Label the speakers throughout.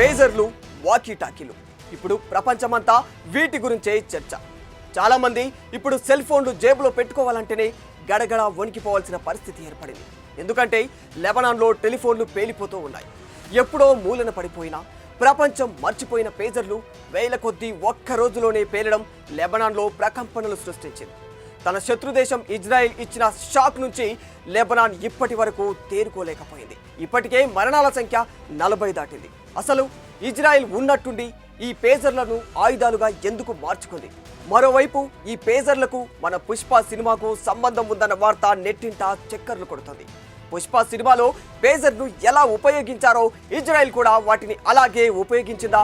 Speaker 1: పేజర్లు, walkie టాకీలు. ఇప్పుడు ప్రపంచమంతా వీటి గురించే చర్చ. చాలా మంది ఇప్పుడు సెల్ ఫోన్లు జేబులో పెట్టుకోవాలంటేనే గడగడ వణికిపోవాల్సిన పరిస్థితి ఏర్పడింది. ఎందుకంటే లెబనాన్లో టెలిఫోన్లు పేలిపోతూ ఉన్నాయి. ఎప్పుడో మూలన పడిపోయినా ప్రపంచం మర్చిపోయిన పేజర్లు వేల కొద్దీ ఒక్క రోజులోనే పేలడం లెబనాన్లో ప్రకంపనలు సృష్టించింది. తన శత్రుదేశం ఇజ్రాయెల్ ఇచ్చిన షాక్ నుంచి లెబనాన్ ఇప్పటి వరకు తేరుకోలేకపోయింది. ఇప్పటికే మరణాల సంఖ్య 40 దాటింది. అసలు ఇజ్రాయెల్ ఉన్నట్టుండి ఈ పేజర్లను ఆయుధాలుగా ఎందుకు మార్చుకుంది? మరోవైపు ఈ పేజర్లకు మన పుష్ప సినిమాకు సంబంధం ఉందన్న వార్త నెట్టింట చక్కర్లు కొడుతుంది. పుష్ప సినిమాలో పేజర్ను ఎలా ఉపయోగించారో ఇజ్రాయెల్ కూడా వాటిని అలాగే ఉపయోగించిందా?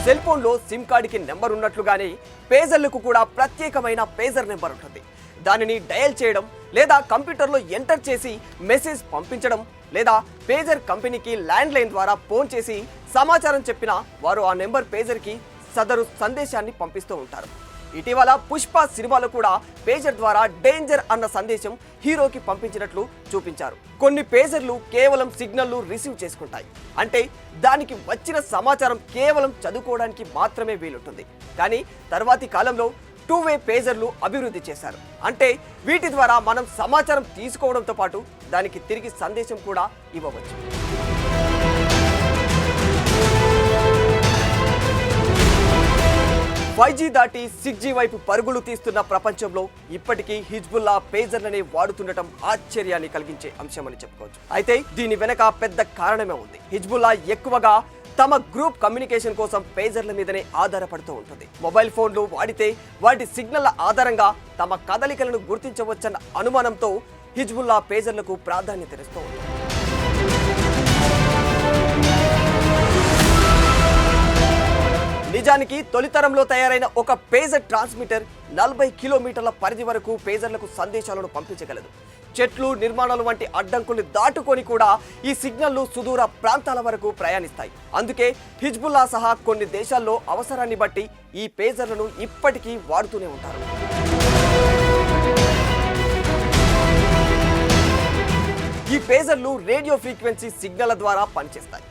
Speaker 1: సెల్ ఫోన్లో సిమ్ కార్డుకి నెంబర్ ఉన్నట్లుగానే పేజర్లకు కూడా ప్రత్యేకమైన పేజర్ నెంబర్ ఉంటుంది. దానిని డయల్ చేయడం లేదా కంప్యూటర్లో ఎంటర్ చేసి మెసేజ్ పంపించడం లేదా పేజర్ కంపెనీకి ల్యాండ్లైన్ ద్వారా ఫోన్ చేసి సమాచారం చెప్పినా వారు ఆ నెంబర్ పేజర్కి సదరు సందేశాన్ని పంపిస్తూ ఉంటారు. ఇటీవల పుష్ప సినిమాలో కూడా పేజర్ ద్వారా డేంజర్ అన్న సందేశం హీరోకి పంపించినట్లు చూపించారు. కొన్ని పేజర్లు కేవలం సిగ్నల్ను రిసీవ్ చేసుకుంటాయి. అంటే దానికి వచ్చిన సమాచారం కేవలం చదువుకోవడానికి మాత్రమే వీలుంటుంది. కానీ తర్వాతి కాలంలో 2-వే పేజర్లు అభివృద్ధి చేశారు. అంటే వీటి ద్వారా మనం సమాచారం తీసుకోవడంతో పాటు దానికి తిరిగి సందేశం కూడా ఇవ్వవచ్చు. 5G దాటి 6G వైపు పరుగులు తీస్తున్న ప్రపంచంలో ఇప్పటికీ హిజ్బుల్లా పేజర్లనే వాడుతుండటం ఆశ్చర్యాన్ని కలిగించే అంశమని చెప్పుకోవచ్చు. అయితే దీని వెనక పెద్ద కారణమే ఉంది. హిజ్బుల్లా ఎక్కువగా తమ గ్రూప్ కమ్యూనికేషన్ కోసం పేజర్ల మీదనే ఆధారపడుతూ ఉంటుంది. మొబైల్ ఫోన్లు వాడితే వాటి సిగ్నల్ల ఆధారంగా తమ కదలికలను గుర్తించవచ్చన్న అనుమానంతో హిజ్బుల్లా పేజర్లకు ప్రాధాన్యత ఇస్తూ ఉంటుంది. నిజానికి తొలితరంలో తయారైన ఒక పేజర్ ట్రాన్స్మిటర్ 40 కిలోమీటర్ల పరిధి వరకు పేజర్లకు సందేశాలను పంపించగలదు. చెట్లు, నిర్మాణాలు వంటి అడ్డంకుల్ని దాటుకొని కూడా ఈ సిగ్నల్లు సుదూర ప్రాంతాల వరకు ప్రయాణిస్తాయి. అందుకే హిజ్బుల్లా సహా కొన్ని దేశాల్లో అవసరాన్ని బట్టి ఈ పేజర్లను ఇప్పటికీ వాడుతూనే ఉంటారు. ఈ పేజర్లు రేడియో ఫ్రీక్వెన్సీ సిగ్నల్ ద్వారా పనిచేస్తాయి.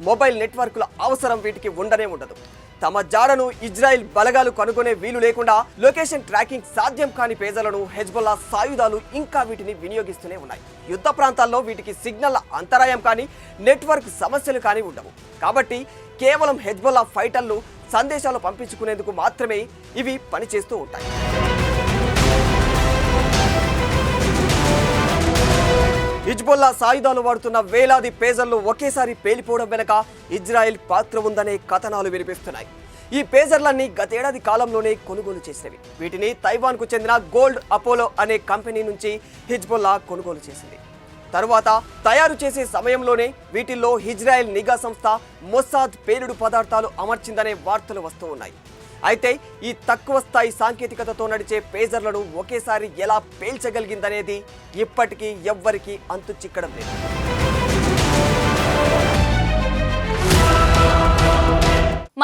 Speaker 1: మొబైల్ నెట్వర్క్ల అవసరం వీటికి ఉండనే ఉండదు. తమ జాడను ఇజ్రాయెల్ బలగాలు కనుగొనే వీలు లేకుండా లొకేషన్ ట్రాకింగ్ సాధ్యం కాని పేజర్లను హెజ్బుల్లా సాయుధాలు ఇంకా వీటిని వినియోగిస్తూనే ఉన్నాయి. యుద్ధ ప్రాంతాల్లో వీటికి సిగ్నల్ అంతరాయం కానీ నెట్వర్క్ సమస్యలు కానీ ఉండవు. కాబట్టి కేవలం హెజ్బుల్లా ఫైటర్లు సందేశాలు పంపించుకునేందుకు మాత్రమే ఇవి పనిచేస్తూ ఉంటాయి. హిజ్బుల్లా సాయుధాలు వాడుతున్న వేలాది పేజర్లు ఒకేసారి పేలిపోవడం వెనక ఇజ్రాయెల్ పాత్ర ఉందనే కథనాలు వినిపిస్తున్నాయి. ఈ పేజర్లన్నీ గతేడాది కాలంలోనే కొనుగోలు చేసినవి. వీటిని తైవాన్కు చెందిన గోల్డ్ అపోలో అనే కంపెనీ నుంచి హిజ్బుల్లా కొనుగోలు చేసింది. తరువాత తయారు చేసే సమయంలోనే వీటిల్లో ఇజ్రాయెల్ నిఘా సంస్థ మొసాద్ పేలుడు పదార్థాలు అమర్చిందనే వార్తలు వస్తూ ఉన్నాయి. అయితే ఈ తక్కువ స్థాయి సాంకేతికతతో నడిచే పేజర్లను ఒకేసారి ఎలా పేల్చగలిగిందనేది ఇప్పటికీ ఎవ్వరికీ అంతు చిక్కడం లేదు.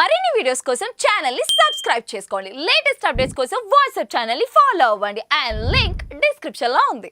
Speaker 2: మరిన్ని వీడియోస్ కోసం ఛానల్ ని సబ్స్క్రైబ్ చేసుకోండి. లేటెస్ట్ అప్డేట్స్ కోసం వాట్సాప్ ఛానల్ ని ఫాలో అవ్వండి. అండ్ లింక్ డిస్క్రిప్షన్ లో ఉంది.